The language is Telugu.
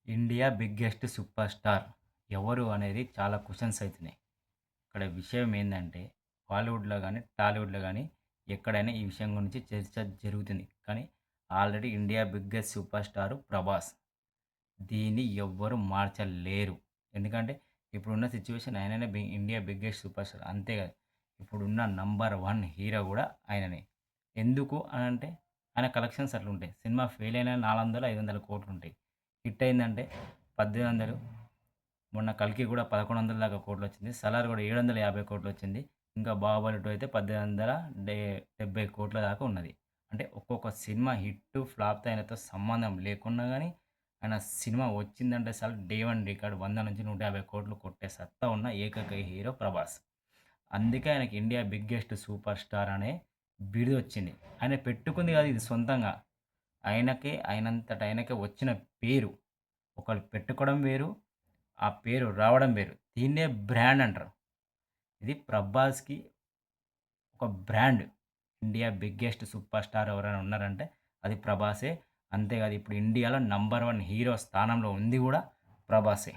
ఇండియా బిగ్గెస్ట్ సూపర్ స్టార్ ఎవరు అనేది చాలా క్వశ్చన్స్ అవుతున్నాయి. ఇక్కడ విషయం ఏందంటే బాలీవుడ్‌లో గానీ, టాలీవుడ్‌లో గానీ ఎక్కడైనా ఈ విషయం గురించి చర్చ జరుగుతుంది. కానీ already India biggest super star 'Prabhas.' దీన్ని ఎవ్వరు మార్చలేరు. ఎందుకంటే ఇప్పుడున్న సిట్యుయేషన్ ఆయననే ఇండియా బిగ్గెస్ట్ సూపర్ స్టార్. అంతేకాదు ఇప్పుడున్న నంబర్ 1 హీరో గూడా ఆయననే. ఎందుకు అనంటే ఆయన కలెక్షన్స్ అట్లుంటాయి. సినిమా ఫెయిల్ అయిన 400, 500 కోట్లుంటాయి. హిట్ అయిందంటే 1800, మొన్న 'కల్కి' కూడా 1100 దాకా కోట్లొచ్చింది. 'సలార్' కూడా 750 కోట్లొచ్చింది. ఇంకా 'బాహుబలి 2' అయితే 1870 కోట్ల దాకా ఉన్నది. అంటే ఒక్కొక్క సినిమా హిట్టు, ఫ్లాప్‌తో ఆయనతో సంబంధం లేకున్నా గానీ, ఆయన సినిమా వచ్చిందంటే చాలు డే 1 రికార్డ్ 100-150 కోట్లు కొట్టే సత్తా ఉన్న ఏకైక హీరో 'ప్రభాస్.' అందుకే ఆయనకి ఇండియా బిగ్గెస్ట్ సూపర్ స్టార్ అనే బిరుదొచ్చింది. ఆయన పెట్టుకుంది కాదు ఇది సొంతంగా. ఆయనంతట ఆయనకే వచ్చిన పేరు. ఒకళ్ళు పెట్టుకోవడం వేరు, ఆ పేరు రావడం వేరు. దీన్నే బ్రాండ్ అంటారు. ఇది 'ప్రభాస్‌కి' ఒక brand. India biggest super star ఎవరైనా ఉన్నారంటే అది 'ప్రభాసే.' అంతేకాదు ఇప్పుడు ఇండియాలో నంబర్ 1 హీరో స్థానంలో ఉంది గూడా 'ప్రభాసే.'